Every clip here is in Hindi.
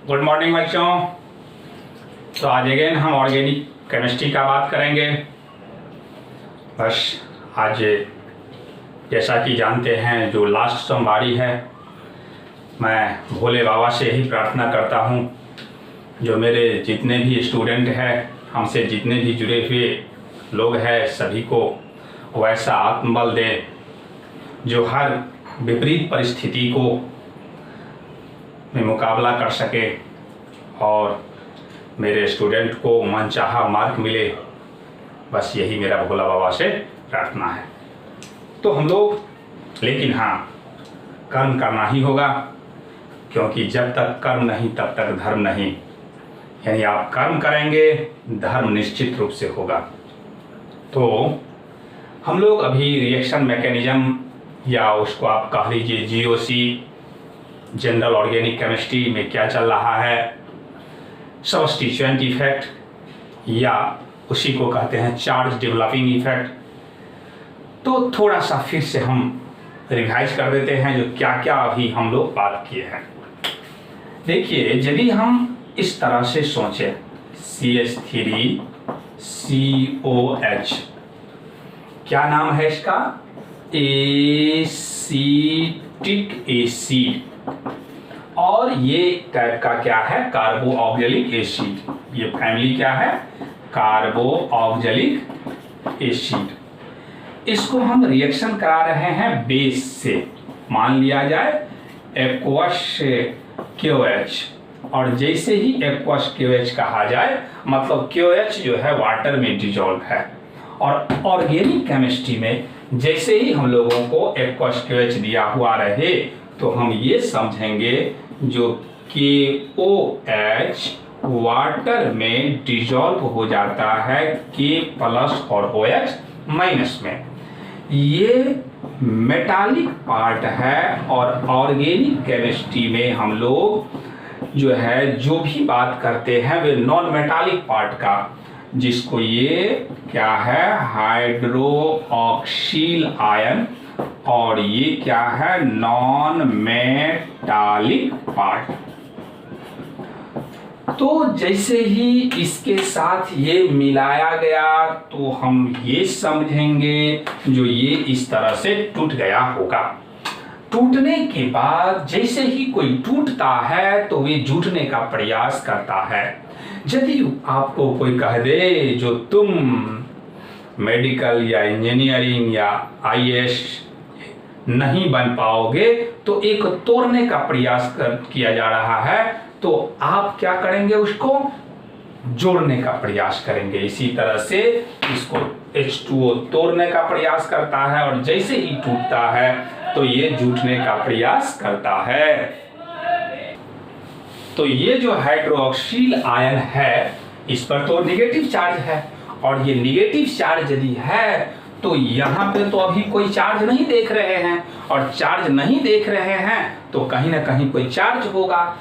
गुड मॉर्निंग बच्चों। तो आज अगेन हम ऑर्गेनिक केमिस्ट्री का बात करेंगे। बस आज जैसा कि जानते हैं जो लास्ट सोमवारी है, मैं भोले बाबा से यही प्रार्थना करता हूँ जो मेरे जितने भी स्टूडेंट हैं, हमसे जितने भी जुड़े हुए लोग हैं, सभी को वैसा आत्मबल दे जो हर विपरीत परिस्थिति को में मुकाबला कर सके और मेरे स्टूडेंट को मनचाहा मार्क मिले। बस यही मेरा भोला बाबा से प्रार्थना है। तो हम लोग, लेकिन हाँ, कर्म करना ही होगा, क्योंकि जब तक कर्म नहीं तब तक धर्म नहीं। यानी आप कर्म करेंगे, धर्म निश्चित रूप से होगा। तो हम लोग अभी रिएक्शन मैकेनिज्म या उसको आप कह लीजिए जीओसी, जनरल ऑर्गेनिक केमिस्ट्री में क्या चल रहा है, सब्स्टिट्यूएंट इफेक्ट या उसी को कहते हैं चार्ज डेवलपिंग इफेक्ट। तो थोड़ा सा फिर से हम रिवाइज कर देते हैं जो क्या क्या अभी हम लोग बात किए हैं। देखिए, यदि हम इस तरह से सोचें CH3COH, क्या नाम है इसका? Acetic acid. और ये टाइप का क्या है? कार्बो ऑक्जेलिक एसिड। ये फैमिली क्या है? कार्बो ऑक्जेलिक एसिड। इसको हम रिएक्शन करा रहे हैं बेस से। मान लिया जाए एक्वस KOH, और जैसे ही एक्वस KOH कहा जाए, मतलब KOH जो है वाटर में डिजोल्व है। और ऑर्गेनिक केमिस्ट्री में जैसे ही हम लोगों को एक्वस KOH दिया हुआ रहे तो हम ये समझेंगे जो KOH वाटर में डिजॉल्व हो जाता है K प्लस और OH माइनस में। ये मेटालिक पार्ट है। और ऑर्गेनिक केमिस्ट्री में हम लोग जो है जो भी बात करते हैं वे नॉन मेटालिक पार्ट का, जिसको ये क्या है? Hydroxyl ion. और ये क्या है? Non metallic part. तो जैसे ही इसके साथ ये मिलाया गया तो हम ये समझेंगे जो ये इस तरह से टूट गया होगा। टूटने के बाद जैसे ही कोई टूटता है तो वे जुटने का प्रयास करता है। यदि आपको कोई कह दे जो तुम मेडिकल या इंजीनियरिंग या IAS नहीं बन पाओगे, तो एक तोड़ने का प्रयास किया जा रहा है, तो आप क्या करेंगे? उसको जोड़ने का प्रयास करेंगे। इसी तरह से इसको H2O तोड़ने का प्रयास करता है और जैसे ही टूटता है तो ये जुटने का प्रयास करता है। तो ये जो हाइड्रोक्सिल आयन है, इस पर तो निगेटिव चार्ज है, और ये निगेटिव चार्ज यदि है तो यहाँ पे तो अभी कोई चार्ज नहीं देख रहे हैं, और चार्ज नहीं देख रहे हैं तो कहीं ना कहीं कोई चार्ज होगा।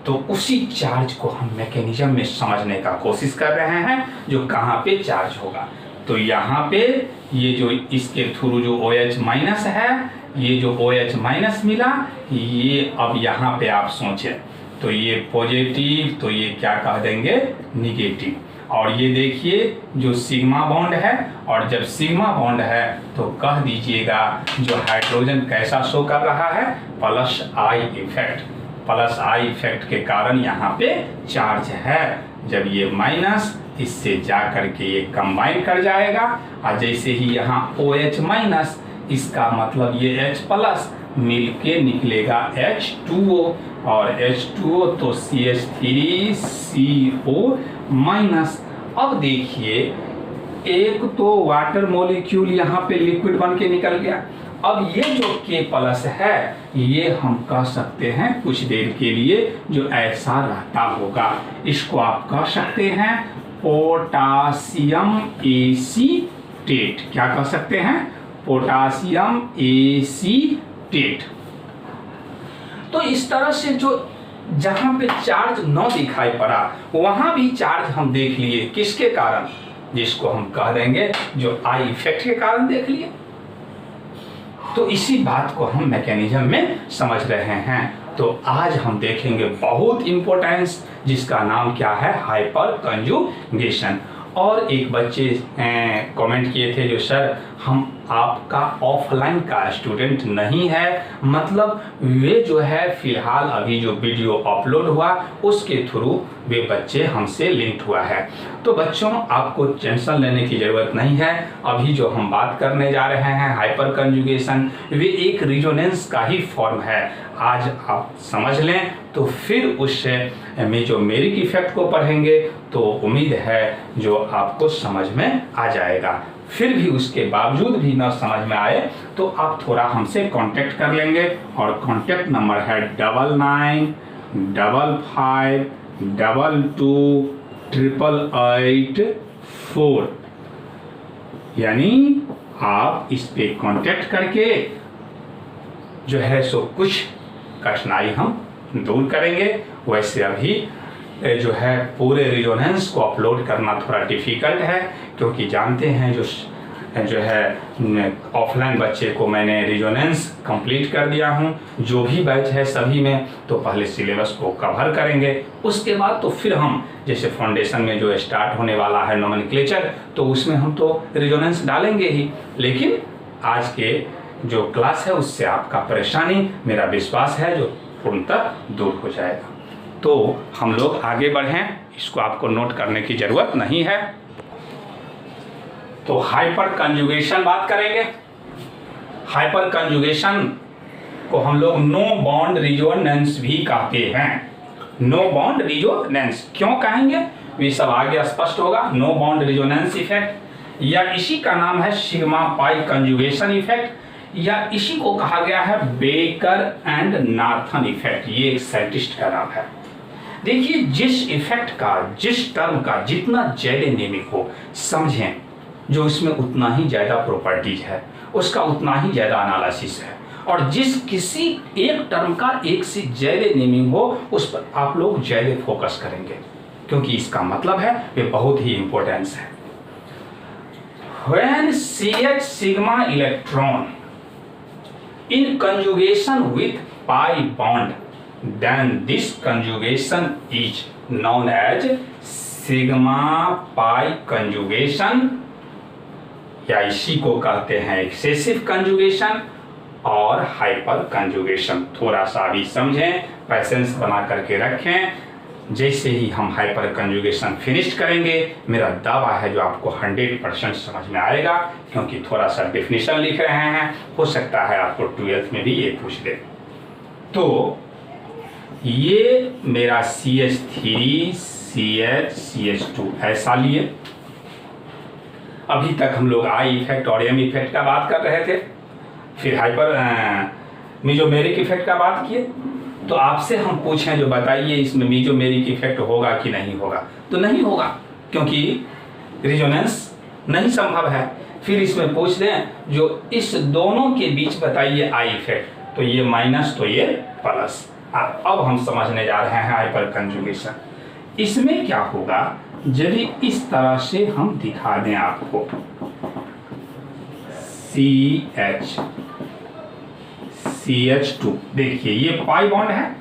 तो उसी चार्ज को हम मैकेनिज्म में समझने का कोशिश कर रहे हैं जो कहाँ पे चार्ज होगा। तो यहाँ पे ये जो इसके थ्रू जो OH माइनस है, ये जो OH माइनस मिला, ये अब यहाँ पे आप सोचें तो ये पॉजिटिव, तो ये क्या कह देंगे? निगेटिव। और ये देखिए जो सिग्मा बॉन्ड है, और जब सिग्मा बॉन्ड है तो कह दीजिएगा जो हाइड्रोजन कैसा शो कर रहा है? Plus I effect. Plus I effect के कारण यहाँ पे चार्ज है। जब ये माइनस इससे जा करके ये कंबाइन कर जाएगा, और जैसे ही यहाँ OH माइनस, इसका मतलब ये H प्लस मिलके निकलेगा H2O, और H2O तो CH3CO माइनस। अब देखिए, एक तो वाटर मॉलिक्यूल यहाँ पे लिक्विड बन के निकल गया। अब ये जो K प्लस है, ये हम कह सकते हैं कुछ देर के लिए जो ऐसा रहता होगा, इसको आप कह सकते हैं पोटासियम एसीटेट। क्या कह सकते हैं? Potassium acetate. तो इस तरह से जो जहां पे चार्ज न दिखाई पड़ा वहां भी चार्ज हम देख लिए। किसके कारण? जिसको हम कह देंगे जो आई इफेक्ट के कारण देख लिए। तो इसी बात को हम मैकेनिज्म में समझ रहे हैं। तो आज हम देखेंगे बहुत इंपॉर्टेंस, जिसका नाम क्या है, हाइपर कंजुगेशन। और एक बच्चे कमेंट किए थे, जो सर हम आपका ऑफलाइन का स्टूडेंट नहीं है, मतलब वे जो है फिलहाल अभी जो वीडियो अपलोड हुआ उसके थ्रू वे बच्चे हमसे लिंक्ड हुआ है। तो बच्चों आपको टेंशन लेने की ज़रूरत नहीं है। अभी जो हम बात करने जा रहे हैं हाइपर कंजुगेशन, वे एक रिजोनेंस का ही फॉर्म है। आज आप समझ लें तो फिर उससे में जो मेरिक इफेक्ट को पढ़ेंगे तो उम्मीद है जो आपको समझ में आ जाएगा। फिर भी उसके बावजूद भी ना समझ में आए तो आप थोड़ा हमसे कांटेक्ट कर लेंगे, और कांटेक्ट नंबर है 9955228884। यानी आप इस पे कांटेक्ट करके जो है सो कुछ कठिनाई हम दूर करेंगे। वैसे अभी जो है पूरे रिजोनेंस को अपलोड करना थोड़ा डिफ़िकल्ट है, क्योंकि जानते हैं जो है ऑफलाइन बच्चे को मैंने रिजोनेंस कंप्लीट कर दिया हूं। जो भी बैच है सभी में तो पहले सिलेबस को कवर करेंगे, उसके बाद तो फिर हम जैसे फाउंडेशन में जो स्टार्ट होने वाला है नोमेनक्लेचर, तो उसमें हम तो रिजोनेंस डालेंगे ही। लेकिन आज के जो क्लास है उससे आपका परेशानी, मेरा विश्वास है, जो पूर्णतः दूर हो जाएगा। तो हम लोग आगे बढ़ें, इसको आपको नोट करने की ज़रूरत नहीं है। तो हाइपर कंजुगेशन बात करेंगे। हाइपर कंजुगेशन को हम लोग नो बॉन्ड रिजोनेंस भी कहते हैं। नो बॉन्ड रिजोनेंस क्यों कहेंगे, ये सब आगे स्पष्ट होगा। नो बॉन्ड रिजोनेंस इफेक्ट, या इसी का नाम है सिग्मा पाई कंजुगेशन इफेक्ट, या इसी को कहा गया है बेकर एंड नार्थन इफेक्ट। ये एक साइंटिस्ट का नाम है। देखिए, जिस इफेक्ट का, जिस टर्म का जितना ज्यादा नेमिक हो, समझें जो इसमें उतना ही ज्यादा प्रॉपर्टीज है, उसका उतना ही ज्यादा एनालिसिस है, और जिस किसी एक टर्म का एक से ज्यादा नेमिंग हो उस पर आप लोग ज्यादा फोकस करेंगे, क्योंकि इसका मतलब है वे बहुत ही इंपॉर्टेंस है। When CH sigma electron in conjugation with pi bond, then this conjugation is known as sigma pi conjugation, या इसी को कहते हैं एक्सेसिव कंजुगेशन और हाइपर कंजुगेशन। थोड़ा सा भी समझें, पैसेंस बना करके रखें। जैसे ही हम हाइपर कंजुगेशन फिनिश करेंगे, मेरा दावा है जो आपको 100% समझ में आएगा, क्योंकि थोड़ा सा डेफिनेशन लिख रहे हैं, हो सकता है आपको 12th में भी ये पूछ दे। तो ये मेरा CH3 CH CH2 ऐसा लिए। अभी तक हम लोग आई इफेक्ट और एम इफेक्ट का बात कर रहे थे, फिर हाइपर मेजोमेरिक इफेक्ट का बात किए। तो आपसे हम पूछें, जो बताइए इसमें मेजोमेरिक इफेक्ट होगा कि नहीं होगा, तो नहीं होगा, क्योंकि रिजोनेंस नहीं संभव है। फिर इसमें पूछ दें जो इस दोनों के बीच बताइए आई इफेक्ट, तो ये माइनस तो ये प्लस। अब हम समझने जा रहे हैं हाइपर कंजुगेशन। इसमें क्या होगा, यदि इस तरह से हम दिखा दें आपको, CH2, देखिए ये पाई बॉन्ड है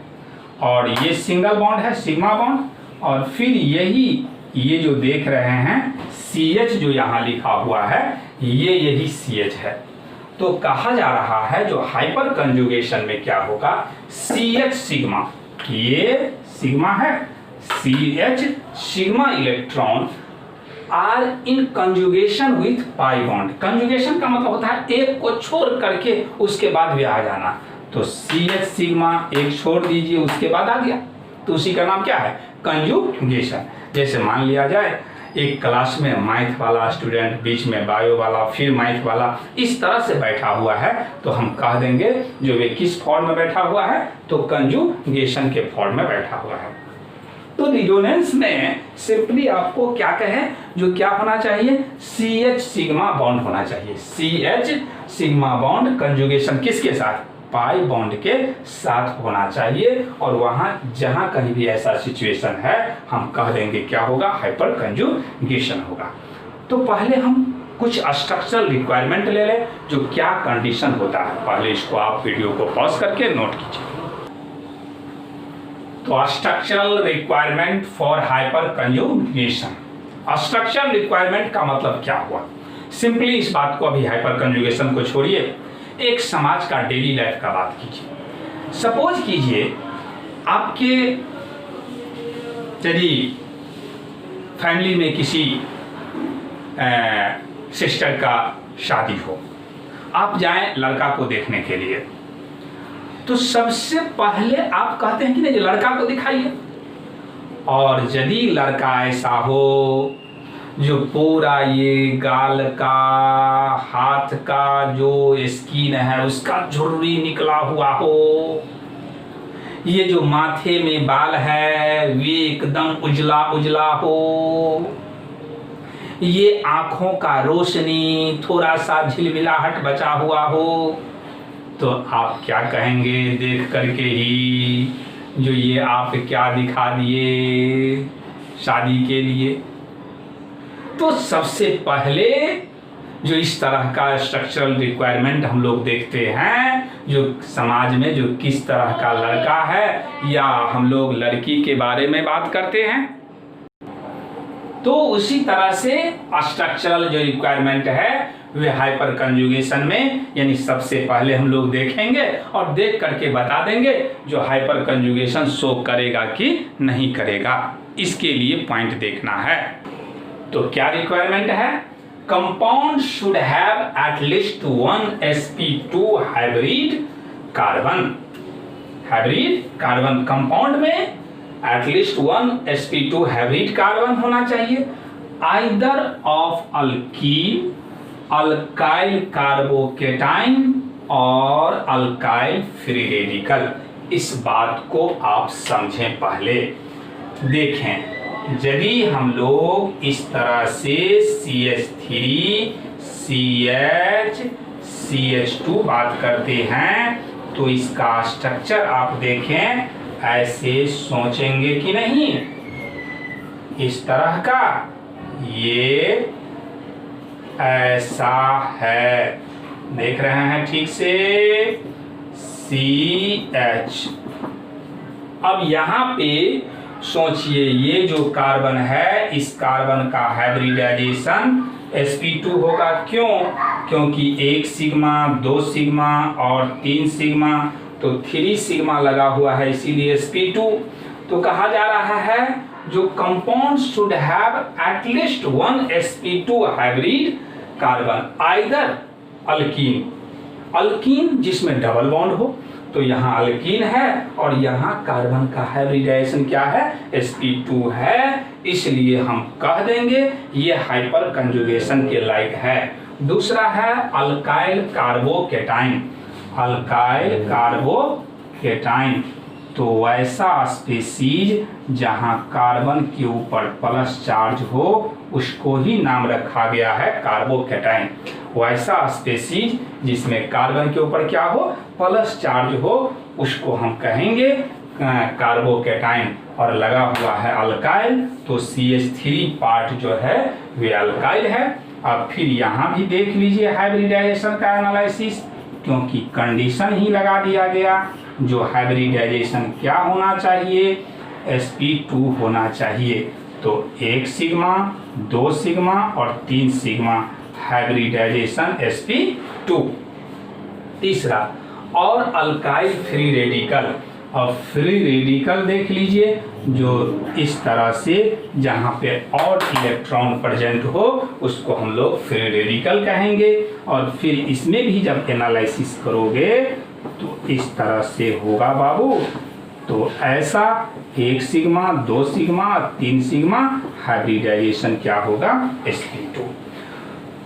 और ये सिंगल बॉन्ड है सिग्मा बॉन्ड, और फिर ये जो देख रहे हैं CH जो यहाँ लिखा हुआ है, यही CH है। तो कहा जा रहा है जो हाइपर कंजुगेशन में क्या होगा, CH सिग्मा, ये सिग्मा है, CH sigma electron are in conjugation with pi bond. Conjugation का मतलब होता है एक को छोड़ करके उसके बाद भी आ जाना। तो CH सिग्मा एक छोड़ दीजिए उसके बाद आ गया, तो उसी का नाम क्या है, कंजुगेशन। जैसे मान लिया जाए एक क्लास में मैथ वाला स्टूडेंट, बीच में बायो वाला, फिर मैथ वाला, इस तरह से बैठा हुआ है, तो हम कह देंगे जो वे किस फॉर्म में बैठा हुआ है, तो कंजुगेशन के फॉर्म में बैठा हुआ है। तो रिजोनेंस में सिंपली आपको क्या कहें, जो क्या होना चाहिए, CH सिग्मा बॉन्ड होना चाहिए। CH सिग्मा बॉन्ड कंजुगेशन किसके साथ, पाई बॉन्ड के साथ होना चाहिए, और वहां जहां कहीं भी ऐसा सिचुएशन है हम कह देंगे क्या होगा, हाइपर कंजुगेशन होगा। तो पहले हम कुछ स्ट्रक्चरल रिक्वायरमेंट ले लें, जो क्या कंडीशन होता है। पहले इसको आप वीडियो को पॉज करके नोट कीजिए। तो structural requirement for hyper conjugation, structural requirement का मतलब क्या हुआ? सिंपली इस बात को, अभी हाइपर कंजुगेशन को छोड़िए, एक समाज का डेली लाइफ का बात कीजिए। सपोज कीजिए आपके यदि फैमिली में किसी सिस्टर का शादी हो, आप जाएं लड़का को देखने के लिए, तो सबसे पहले आप कहते हैं कि नहीं लड़का को दिखाइए। और यदि लड़का ऐसा हो जो पूरा ये गाल का, हाथ का जो स्किन है उसका झुर्री निकला हुआ हो, ये जो माथे में बाल है वे एकदम उजला उजला हो, ये आंखों का रोशनी थोड़ा सा झिलमिलाहट बचा हुआ हो, तो आप क्या कहेंगे देख करके ही, जो ये आप क्या दिखा दिए शादी के लिए? तो सबसे पहले जो इस तरह का स्ट्रक्चरल रिक्वायरमेंट हम लोग देखते हैं, जो समाज में जो किस तरह का लड़का है या हम लोग लड़की के बारे में बात करते हैं, तो उसी तरह से स्ट्रक्चरल जो रिक्वायरमेंट है वे हाइपर कंजुगेशन में, यानी सबसे पहले हम लोग देखेंगे और देख करके बता देंगे जो हाइपर कंजुगेशन शो करेगा कि नहीं करेगा, इसके लिए पॉइंट देखना है। तो क्या रिक्वायरमेंट है? Compound should have at least 1 sp2 hybrid carbon. Hybrid carbon compound में at least 1 sp2 hybrid carbon होना चाहिए, either of alkene, alkyl carbocation और अल्काइल फ्री रेडिकल। इस बात को आप समझें। पहले देखें, यदि हम लोग इस तरह से CH3 CH CH2 बात करते हैं तो इसका स्ट्रक्चर आप देखें, ऐसे सोचेंगे कि नहीं, इस तरह का, ये ऐसा है, देख रहे हैं ठीक से, CH। अब यहाँ पे सोचिए, ये जो कार्बन है इस कार्बन का हाइब्रिडाइजेशन sp2 होगा। क्यों? क्योंकि 1 सिग्मा, 2 सिग्मा और 3 सिग्मा, तो 3 सिग्मा लगा हुआ है, इसीलिए sp2। तो कहा जा रहा है जो compound should have at least 1 sp2 hybrid carbon, either alkyne, alkyne जिसमें डबल बॉन्ड हो, तो यहाँ अल्कीन है और यहाँ कार्बन का हाइब्रिडाइजेशन क्या है? sp2 है, इसलिए हम कह देंगे ये हाइपर कंजुगेशन के लायक है। दूसरा है अल्काइल कार्बोकेटाइन, अल्काइल कार्बोकेटाइन, तो वैसा स्पीसीज जहाँ कार्बन के ऊपर प्लस चार्ज हो उसको ही नाम रखा गया है कार्बोकेटाइन। वैसा स्पीसीज जिसमें कार्बन के ऊपर क्या हो? प्लस चार्ज हो, उसको हम कहेंगे कार्बोकेटाइन। और लगा हुआ है अल्काइल, तो CH3 पार्ट जो है वे अल्काइल है। अब फिर यहाँ भी देख लीजिए हाइब्रिडाइजेशन का एनालिसिस, क्योंकि कंडीशन ही लगा दिया गया, जो हाइब्रिडाइजेशन क्या होना चाहिए? sp2 होना चाहिए। तो 1 सिग्मा, 2 सिग्मा और 3 सिग्मा, हाइब्रिडाइजेशन sp2। तीसरा, और अल्काइल फ्री रेडिकल। और फ्री रेडिकल देख लीजिए, जो इस तरह से जहाँ पे और इलेक्ट्रॉन प्रेजेंट हो उसको हम लोग फ्री रेडिकल कहेंगे। और फिर इसमें भी जब एनालिसिस करोगे तो इस तरह से होगा बाबू। तो ऐसा 1 सिग्मा, 2 सिग्मा, 3 सिग्मा, हाइब्रिडाइजेशन क्या होगा? sp2।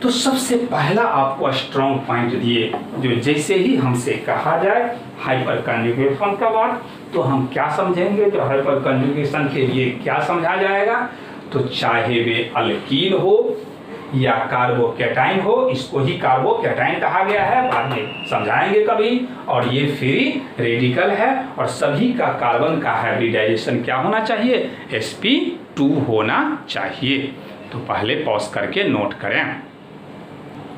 तो सबसे पहला आपको स्ट्रॉन्ग पॉइंट दिए, जो जैसे ही हमसे कहा जाए हाइपर कंजुगेशन का बात, तो हम क्या समझेंगे? जो हाइपर कंजुगेशन के लिए क्या समझा जाएगा? तो चाहे वे अल्कीन हो या कार्बोकेटाइन हो, इसको ही कार्बोकेटाइन कहा गया है, बाद में समझाएंगे कभी। और ये फ्री रेडिकल है और सभी का कार्बन का हाइब्रिडाइजेशन क्या होना चाहिए? sp2 होना चाहिए। तो पहले पॉज करके नोट करें।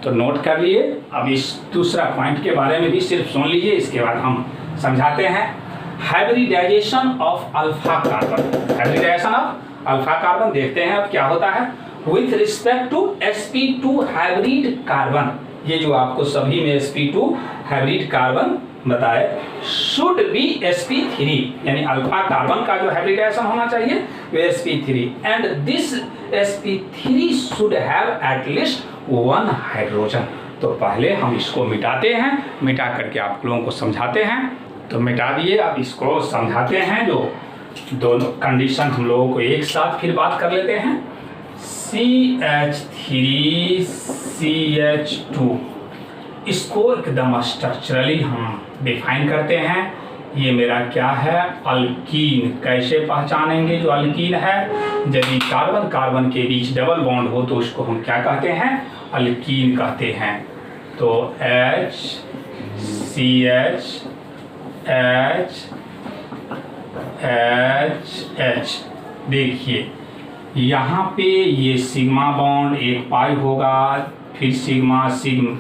तो नोट कर लिए। अब इस दूसरा पॉइंट के बारे में भी सिर्फ सुन लीजिए, इसके बाद हम समझाते हैं। Hybridization of alpha carbon. Hybridization of alpha carbon देखते हैं अब क्या होता है। With respect to sp2 hybrid carbon, ये जो आपको सभी में sp2 हाइब्रिड कार्बन बताए, शुड बी sp3, यानी अल्फा कार्बन का जो हाइब्रिडाइजेशन होना चाहिए वो sp3, and this sp3 should have at least 1 hydrogen. तो पहले हम इसको मिटाते हैं, मिटा करके आप लोगों को समझाते हैं। तो मिटा दिए, अब इसको समझाते हैं। जो दोनों कंडीशन हम लोगों को एक साथ फिर बात कर लेते हैं। CH3CH2, इसको एकदम स्ट्रक्चरली हम डिफाइन करते हैं। ये मेरा क्या है, अल्कीन। कैसे पहचानेंगे जो अल्कीन है? यदि कार्बन कार्बन के बीच डबल बॉन्ड हो तो उसको हम क्या कहते हैं, अल्कीन कहते हैं। तो HCH देखिए यहाँ पे ये सिग्मा बॉन्ड एक पाई होगा, फिर सिग्मा सिग्मा,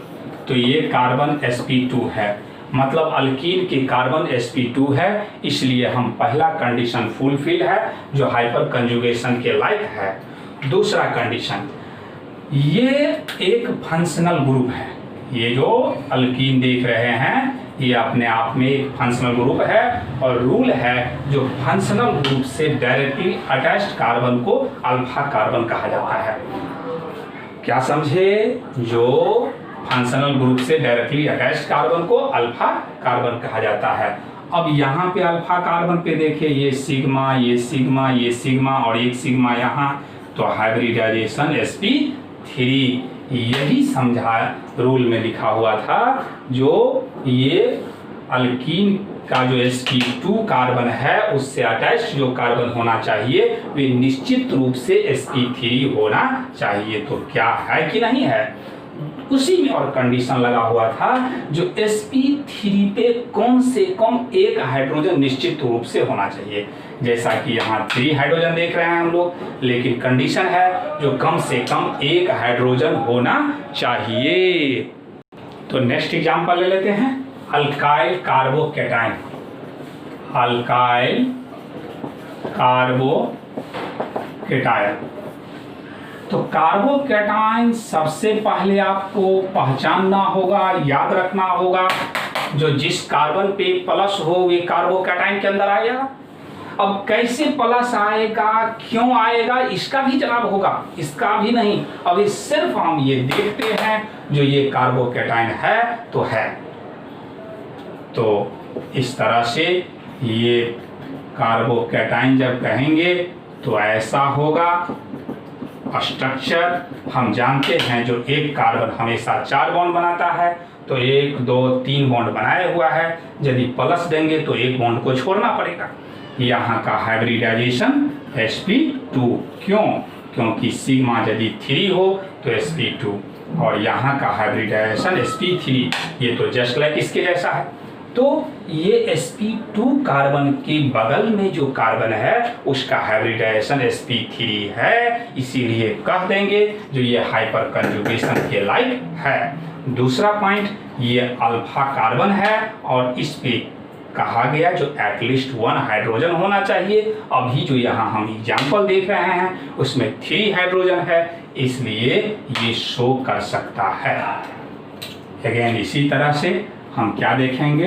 तो ये कार्बन sp2 है, मतलब अल्कीन के कार्बन sp2 है, इसलिए हम पहला कंडीशन फुलफिल है जो हाइपर कंजुगेशन के लायक है। दूसरा कंडीशन, ये एक फंक्शनल ग्रुप है। ये जो अल्कीन देख रहे हैं ये अपने आप में एक फंक्शनल ग्रुप है, और रूल है जो फंक्शनल ग्रुप से डायरेक्टली अटैच्ड कार्बन को अल्फा कार्बन कहा जाता है। क्या समझे? जो फंक्शनल ग्रुप से डायरेक्टली अटैच्ड कार्बन को अल्फा कार्बन कहा जाता है। अब यहाँ पे अल्फा कार्बन पे देखिए, ये सिग्मा, ये सिग्मा, ये सिग्मा और एक सिग्मा यहाँ, तो हाइब्रिडाइजेशन sp3, यही समझा रूल में लिखा हुआ था। जो ये अल्कीन का जो sp2 कार्बन है उससे अटैच्ड जो कार्बन होना चाहिए वे निश्चित रूप से sp3 होना चाहिए। तो क्या है कि नहीं है, उसी में और कंडीशन लगा हुआ था जो sp3 पे कम से कम एक हाइड्रोजन निश्चित रूप से होना चाहिए। जैसा कि यहाँ 3 हाइड्रोजन देख रहे हैं हम लोग, लेकिन कंडीशन है जो कम से कम एक हाइड्रोजन होना चाहिए। तो नेक्स्ट एग्जांपल ले लेते हैं, अल्काइल कार्बोकैटायन। अल्काइल कार्बोकैटायन, तो कार्बोकैटायन सबसे पहले आपको पहचानना होगा, याद रखना होगा, जो जिस कार्बन पे प्लस हो वे कार्बोकैटायन के अंदर आएगा। अब कैसे प्लस आएगा, क्यों आएगा, इसका भी जवाब होगा, इसका भी नहीं। अभी सिर्फ हम ये देखते हैं जो ये कार्बोकैटायन है तो है। तो इस तरह से ये कार्बोकैटायन जब कहेंगे तो ऐसा होगा। स्ट्रक्चर हम जानते हैं, जो एक कार्बन हमेशा 4 बॉन्ड बनाता है, तो 1 2 3 बॉन्ड बनाए हुआ है। यदि प्लस देंगे तो एक बॉन्ड को छोड़ना पड़ेगा। यहाँ का हाइब्रिडाइजेशन sp2, क्यों? क्योंकि सिग्मा यदि 3 हो तो sp2, और यहाँ का हाइब्रिडाइजेशन sp3, ये तो जस्ट लाइक इसके जैसा है। तो ये sp2 कार्बन के बगल में जो कार्बन है उसका हाइब्रिडाइजेशन sp3 है, इसीलिए कह देंगे जो ये हाइपर कंजुगेशन के लायक है। दूसरा पॉइंट, ये अल्फा कार्बन है और इस पे कहा गया जो एटलीस्ट 1 हाइड्रोजन होना चाहिए। अभी जो यहाँ हम एग्जाम्पल देख रहे हैं उसमें 3 हाइड्रोजन है, इसलिए ये शो कर सकता है। अगेन इसी तरह से हम क्या देखेंगे,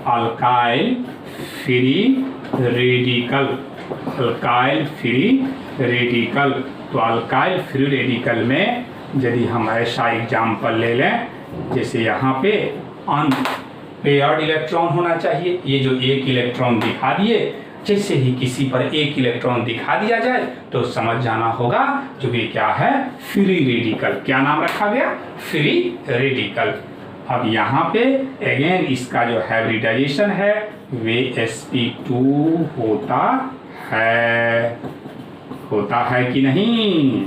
alkyl free radical. Alkyl free radical, तो अल्काइल फ्री रेडिकल में यदि हम ऐसा एग्जाम्पल ले लें, जैसे यहाँ पे अनपेयर्ड इलेक्ट्रॉन होना चाहिए। ये जो एक इलेक्ट्रॉन दिखा दिए, जैसे ही किसी पर एक इलेक्ट्रॉन दिखा दिया जाए तो समझ जाना होगा जो भी क्या है, फ्री रेडिकल। क्या नाम रखा गया, फ्री रेडिकल। अब यहाँ पे अगेन इसका जो हाइब्रिडाइजेशन है वे sp2 होता है कि नहीं,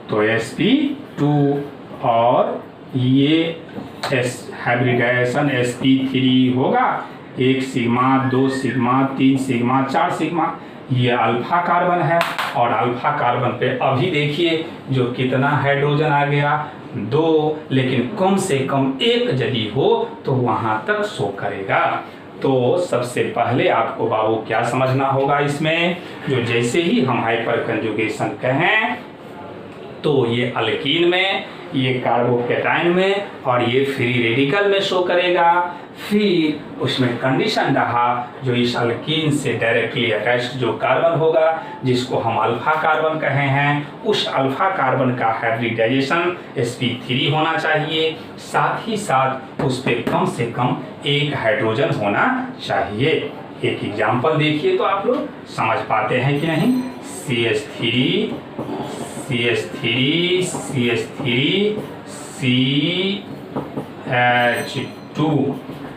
तो sp2, और ये हाइब्रिडाइजेशन sp3 होगा। 1 सिग्मा 2 सिग्मा 3 सिग्मा 4 सिग्मा, ये अल्फा कार्बन है, और अल्फा कार्बन पे अभी देखिए जो कितना हाइड्रोजन आ गया, 2, लेकिन कम से कम 1 यदि हो तो वहां तक शो करेगा। तो सबसे पहले आपको बाबू क्या समझना होगा इसमें, जो जैसे ही हम हाइपर कंजुगेशन कहें तो ये अल्कीन में, ये कार्बोकेटाइन में और ये फ्री रेडिकल में शो करेगा। फिर उसमें कंडीशन रहा जो इस अल्कीन से डायरेक्टली अटैच्ड जो कार्बन होगा, जिसको हम अल्फा कार्बन कहे हैं, उस अल्फा कार्बन का हाइब्रिडाइजेशन sp3 होना चाहिए। साथ ही साथ उस पर कम से कम एक हाइड्रोजन होना चाहिए। एक एग्जाम्पल देखिए तो आप लोग समझ पाते हैं कि नहीं। CH3 CH3 CH3 CH2,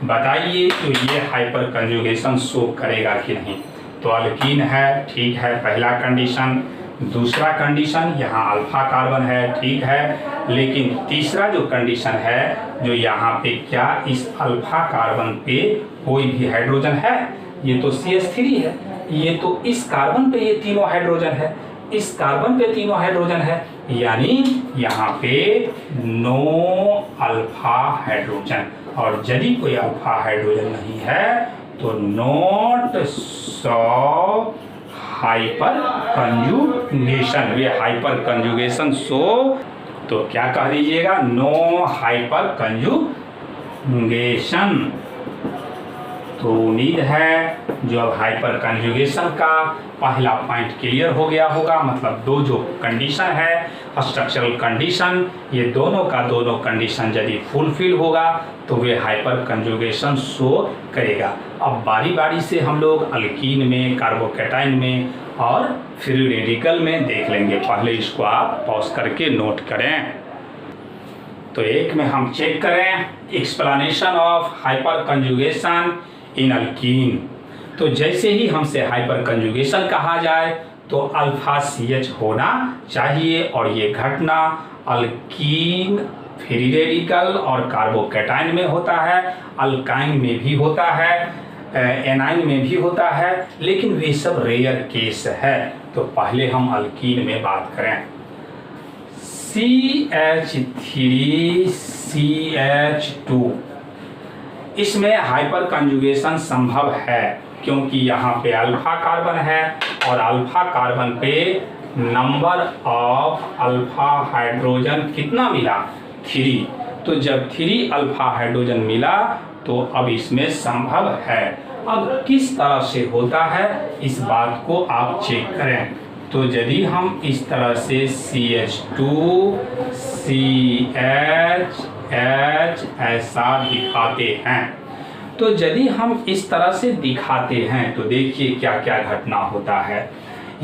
बताइए तो ये हाइपर कंजुगेशन शो करेगा कि नहीं। तो अल्कीन है, ठीक है, पहला कंडीशन। दूसरा कंडीशन यहाँ अल्फा कार्बन है, ठीक है, लेकिन तीसरा जो कंडीशन है, जो यहाँ पे क्या इस अल्फा कार्बन पे कोई भी हाइड्रोजन है, ये तो CH3 है, ये तो इस कार्बन पे ये तीनों हाइड्रोजन है, इस कार्बन पे तीनों हाइड्रोजन है, यानी यहाँ पे नो अल्फा हाइड्रोजन। और यदि कोई अल्फा हाइड्रोजन नहीं है तो not so hyper conjugation. Way hyper conjugation show, तो क्या कह दीजिएगा, नो हाइपर कंजुगेशन। तो उम्मीद है जो अब हाइपर कंजुगेशन का पहला पॉइंट क्लियर हो गया होगा। मतलब दो जो कंडीशन है स्ट्रक्चरल कंडीशन, ये दोनों का दोनों कंडीशन यदि फुलफिल होगा तो वे हाइपर कंजुगेशन शो करेगा। अब बारी बारी से हम लोग अल्कीन में, कार्बोकेटाइन में और फ्री रेडिकल में देख लेंगे। पहले इसको आप पॉज करके नोट करें। तो एक में हम चेक करें explanation of hyper conjugation in alkyne. तो जैसे ही हमसे हाइपर कंजुगेशन कहा जाए तो अल्फा CH होना चाहिए, और ये घटना अल्कीन, फ्री रेडिकल और कार्बोकेटाइन में होता है, अल्काइन में भी होता है, एनाइन में भी होता है, लेकिन वे सब रेयर केस है। तो पहले हम अल्कीन में बात करें। CH3CH2, इसमें हाइपर कंजुगेशन संभव है क्योंकि यहाँ पे अल्फा कार्बन है और अल्फा कार्बन पे नंबर ऑफ अल्फा हाइड्रोजन कितना मिला, 3। तो जब 3 अल्फा हाइड्रोजन मिला तो अब इसमें संभव है। अब किस तरह से होता है इस बात को आप चेक करें। तो यदि हम इस तरह से CH2 CH ऐसा दिखाते हैं, तो यदि हम इस तरह से दिखाते हैं तो देखिए क्या क्या घटना होता है।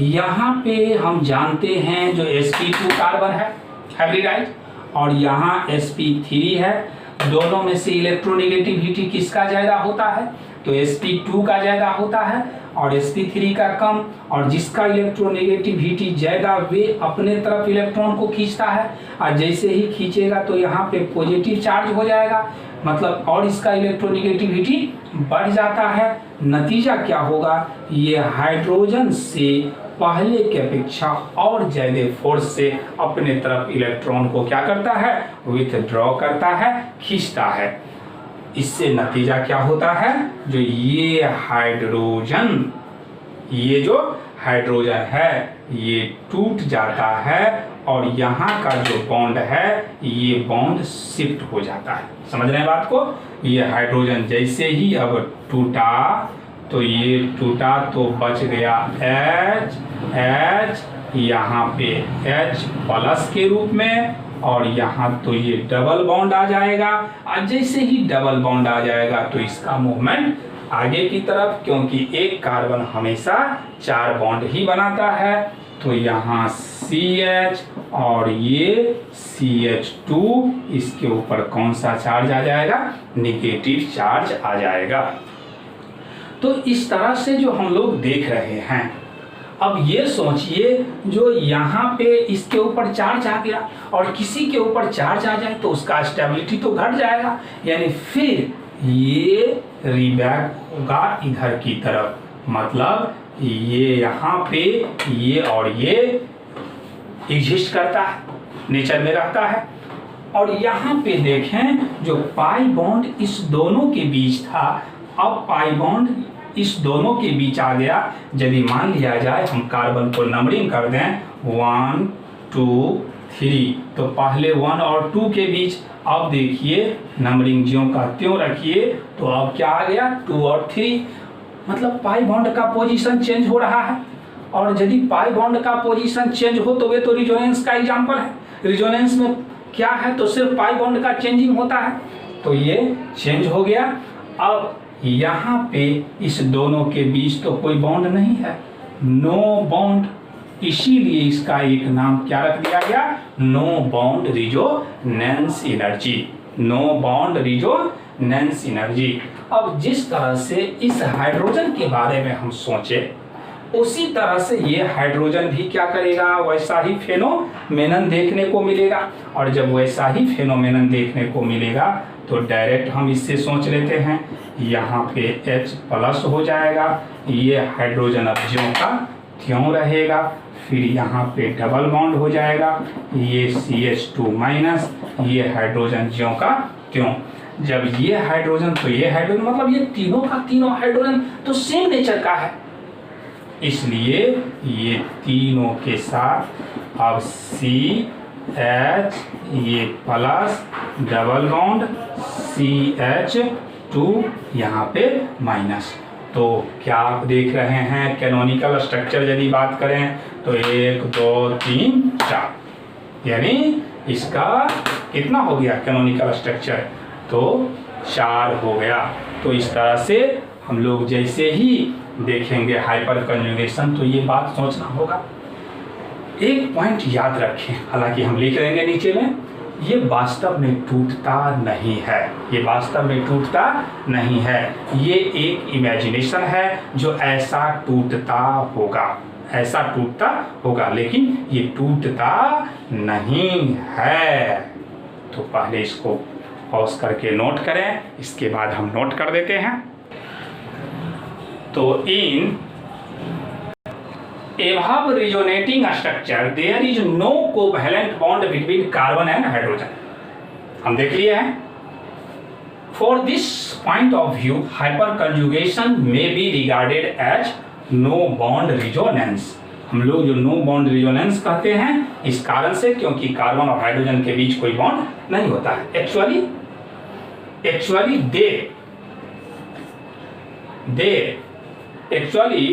यहाँ पे हम जानते हैं जो sp2 कार्बन है हाइब्रिडाइज, और यहाँ sp3 है। दोनों में से इलेक्ट्रोनेगेटिविटी किसका ज़्यादा होता है, तो sp2 का ज़्यादा होता है और sp3 का कम। और जिसका इलेक्ट्रोनेगेटिविटी ज़्यादा वे अपने तरफ इलेक्ट्रॉन को खींचता है, और जैसे ही खींचेगा तो यहाँ पे पॉजिटिव चार्ज हो जाएगा, मतलब और इसका इलेक्ट्रोनेगेटिविटी बढ़ जाता है। नतीजा क्या होगा, ये हाइड्रोजन से पहले की अपेक्षा और ज़्यादा फोर्स से अपने तरफ इलेक्ट्रॉन को क्या करता है, विथड्रॉ करता है, खींचता है। इससे नतीजा क्या होता है, जो ये हाइड्रोजन, ये जो हाइड्रोजन है ये टूट जाता है और यहाँ का जो बॉन्ड है ये बॉन्ड शिफ्ट हो जाता है। समझ रहे हैं बात को। ये हाइड्रोजन जैसे ही अब टूटा तो ये टूटा तो बच गया H, यहाँ पे H प्लस के रूप में, और यहाँ तो ये डबल बॉन्ड आ जाएगा। और जैसे ही डबल बॉन्ड आ जाएगा तो इसका मूवमेंट आगे की तरफ, क्योंकि एक कार्बन हमेशा 4 बॉन्ड ही बनाता है। तो यहाँ CH और ये CH2, इसके ऊपर कौन सा चार्ज आ जाएगा, निगेटिव चार्ज आ जाएगा। तो इस तरह से जो हम लोग देख रहे हैं, अब ये सोचिए जो यहाँ पे इसके ऊपर चार्ज आ गया और किसी के ऊपर चार्ज आ जाए तो उसका स्टेबिलिटी तो घट जाएगा, यानी फिर ये रिबैक होगा इधर की तरफ। मतलब ये यहाँ पे ये और ये एग्जिस्ट करता है, नेचर में रहता है। और यहाँ पे देखें जो पाई बॉन्ड इस दोनों के बीच था अब पाई बॉन्ड इस दोनों के बीच आ गया। यदि मान लिया जाए हम कार्बन को नंबरिंग कर दें 1 2 3, तो पहले 1 और 2 के बीच अब देखिए नंबरिंग ज्यों का त्यों रखिए, तो अब क्या आ गया 2 और 3, मतलब पाई बॉन्ड का पोजीशन चेंज हो रहा है। और यदि पाई बॉन्ड का पोजीशन चेंज हो तो वे तो रिजोनेंस का एग्जांपल है। रिजोनेंस में क्या है, तो सिर्फ पाई बॉन्ड का चेंजिंग होता है, तो ये चेंज हो गया। अब यहाँ पे इस दोनों के बीच तो कोई बॉन्ड नहीं है, नो बॉन्ड, इसीलिए इसका एक नाम क्या रख दिया गया, no bond resonance energy, no bond resonance energy. अब जिस तरह से इस हाइड्रोजन के बारे में हम सोचे, उसी तरह से ये हाइड्रोजन भी क्या करेगा, वैसा ही फेनोमेनन देखने को मिलेगा। और जब वैसा ही फेनोमेनन देखने को मिलेगा तो डायरेक्ट हम इससे सोच लेते हैं, यहाँ पे H+ हो जाएगा, ये हाइड्रोजन अब ज्यों का त्यों रहेगा, फिर यहाँ पे डबल बॉन्ड हो जाएगा, ये CH2-, ये हाइड्रोजन ज्यों का त्यों। जब ये हाइड्रोजन तो ये हाइड्रोजन, मतलब ये तीनों का तीनों हाइड्रोजन तो सेम नेचर का है, इसलिए ये तीनों के साथ अब CH ये प्लस डबल बॉन्ड CH2 यहाँ पे माइनस। तो क्या आप देख रहे हैं, कैनोनिकल स्ट्रक्चर यदि बात करें तो 1 2 3 4, यानी इसका कितना हो गया कैनोनिकल स्ट्रक्चर, तो 4 हो गया। तो इस तरह से हम लोग जैसे ही देखेंगे हाइपर कंजुगेशन, तो ये बात सोचना होगा। एक पॉइंट याद रखें, हालांकि हम लिख लेंगे नीचे में, ये वास्तव में टूटता नहीं है, ये वास्तव में टूटता नहीं है, ये एक इमेजिनेशन है जो ऐसा टूटता होगा, ऐसा टूटता होगा, लेकिन ये टूटता नहीं है। तो पहले इसको पॉज करके नोट करें, इसके बाद हम नोट कर देते हैं। तो इन above resonating structure there is no covalent bond between carbon and hydrogen, हम देख लिए हैं। For this point of view hyperconjugation may be regarded as no bond resonance, हम लोग जो नो बॉन्ड रिजोनेंस कहते हैं इस कारण से, क्योंकि कार्बन और हाइड्रोजन के बीच कोई बॉन्ड नहीं होता है। Actually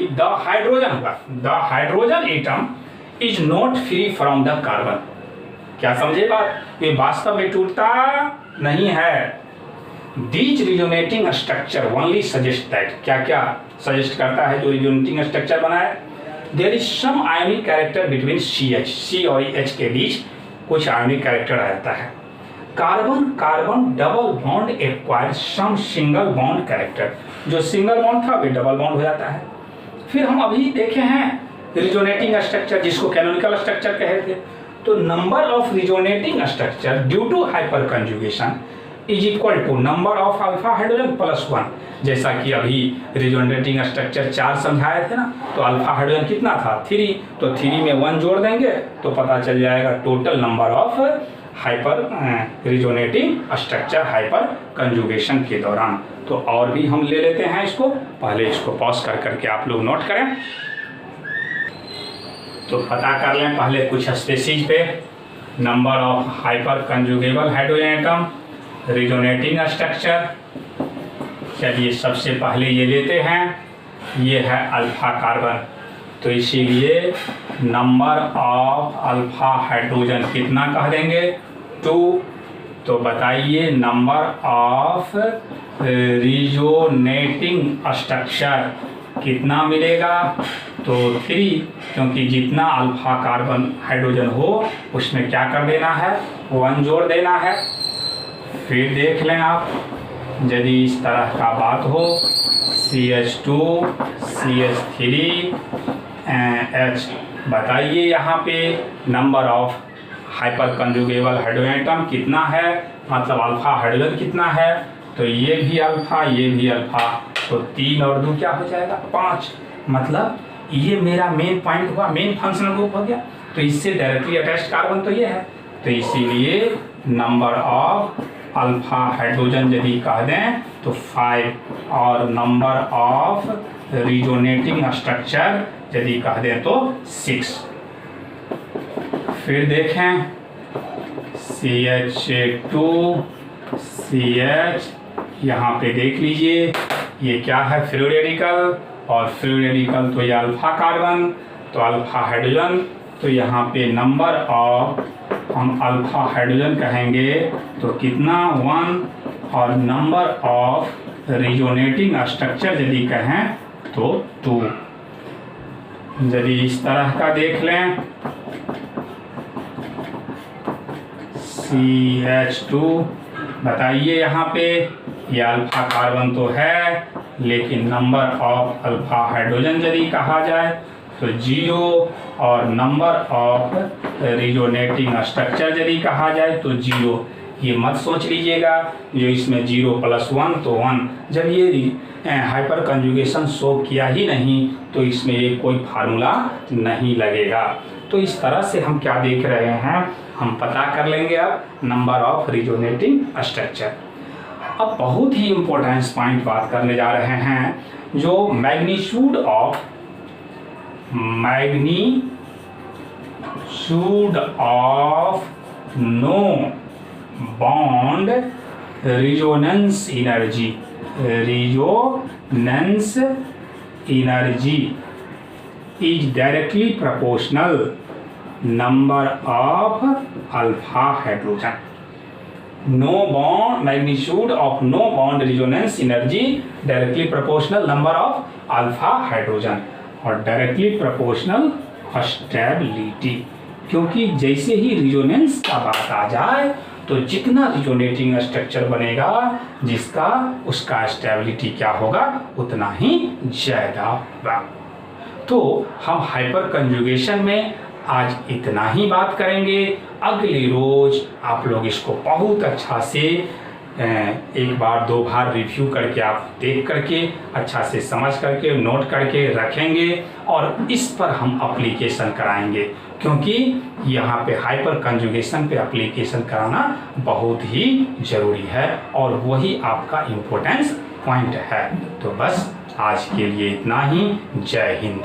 the hydrogen atom is not free from the carbon, क्या समझे बात, ये वास्तव में टूटता नहीं है। These resonating structure only suggest that, क्या सजेस्ट करता है जो रिजोनेटिंग स्ट्रक्चर बनाए, there is some ionic character between C और H के बीच कुछ ionic character रहता है। कार्बन डबल बॉन्ड एक्वायर सम सिंगल बॉन्ड कैरेक्टर, जो सिंगल बॉन्ड था वे डबल बॉन्ड हो जाता है। फिर हम अभी देखे हैं रिजोनेटिंग स्ट्रक्चर, जिसको कैनोनिकल स्ट्रक्चर कहे थे, तो number of resonating structure due to hyperconjugation is equal to number of alpha hydrogen plus 1। जैसा कि अभी रिजोनेटिंग स्ट्रक्चर 4 समझाए थे ना, तो अल्फा हाइड्रोजन कितना था 3, तो 3 में 1 जोड़ देंगे तो पता चल जाएगा total number of hyper resonating structure hyper conjugation के दौरान। तो और भी हम ले लेते हैं इसको, पहले इसको पॉज कर करके आप लोग नोट करें। तो पता कर लें पहले कुछ स्पेसीज पे, number of hyper conjugable hydrogen atom, resonating structure. चलिए सबसे पहले ये लेते हैं, ये है अल्फा कार्बन, तो इसीलिए नंबर ऑफ अल्फा हाइड्रोजन कितना कह देंगे 2। तो बताइए नंबर ऑफ रिजोनेटिंग स्ट्रक्चर कितना मिलेगा, तो 3, क्योंकि जितना अल्फा कार्बन हाइड्रोजन हो उसमें क्या कर देना है 1 जोड़ देना है। फिर देख लें आप, यदि इस तरह का बात हो CH2 CH3 H, बताइए यहाँ पे number of hyper conjugable hydrogen atom कितना है, मतलब अल्फा हाइड्रोजन कितना है, तो ये भी अल्फा ये भी अल्फा, तो 3 और 2 क्या हो जाएगा 5। मतलब ये मेरा मेन पॉइंट हुआ, मेन फंक्शनल ग्रुप हो गया, तो इससे डायरेक्टली अटैच्ड कार्बन तो ये है, तो इसीलिए नंबर ऑफ अल्फा हाइड्रोजन यदि कह दें तो 5 और नंबर ऑफ रिजोनेटिंग स्ट्रक्चर यदि कह दें तो 6। फिर देखें CH2 CH, यहाँ पे देख लीजिए ये क्या है, फ्री रेडिकल, और फ्री रेडिकल तो ये अल्फा कार्बन, तो अल्फा हाइड्रोजन, तो यहाँ पे नंबर ऑफ हम अल्फा हाइड्रोजन कहेंगे तो कितना 1, और नंबर ऑफ रिजोनेटिंग स्ट्रक्चर यदि कहें तो 2। यदि इस तरह का देख लें CH2, बताइए यहाँ पे ये अल्फा कार्बन तो है, लेकिन नंबर ऑफ अल्फा हाइड्रोजन यदि कहा जाए तो 0, और नंबर ऑफ रिजोनेटिंग स्ट्रक्चर यदि कहा जाए तो 0। ये मत सोच लीजिएगा जो इसमें 0 + 1 तो 1, जब ये हाइपर कंजुगेशन शो किया ही नहीं तो इसमें ये कोई फार्मूला नहीं लगेगा। तो इस तरह से हम क्या देख रहे हैं, हम पता कर लेंगे अब नंबर ऑफ रिजोनेटिंग स्ट्रक्चर। अब बहुत ही इम्पोर्टेंट पॉइंट बात करने जा रहे हैं, जो magnitude of no bond resonance energy is directly proportional number of alpha hydrogen. Magnitude of no bond resonance energy directly proportional number of alpha hydrogen, और directly proportional stability, क्योंकि जैसे ही रिजोनेंस का बात आ जाए तो जितना रिजोनेटिंग स्ट्रक्चर बनेगा जिसका, उसका स्टेबिलिटी क्या होगा, उतना ही ज़्यादा होगा। तो हम हाइपर कंजुगेशन में आज इतना ही बात करेंगे। अगले रोज आप लोग इसको बहुत अच्छा से एक बार 2 बार रिव्यू करके आप देख करके अच्छा से समझ करके नोट करके रखेंगे, और इस पर हम एप्लीकेशन कराएंगे, क्योंकि यहाँ पे हाइपर कंजुगेशन पे एप्लीकेशन कराना बहुत ही ज़रूरी है और वही आपका इम्पोर्टेंस पॉइंट है। तो बस आज के लिए इतना ही। जय हिंद।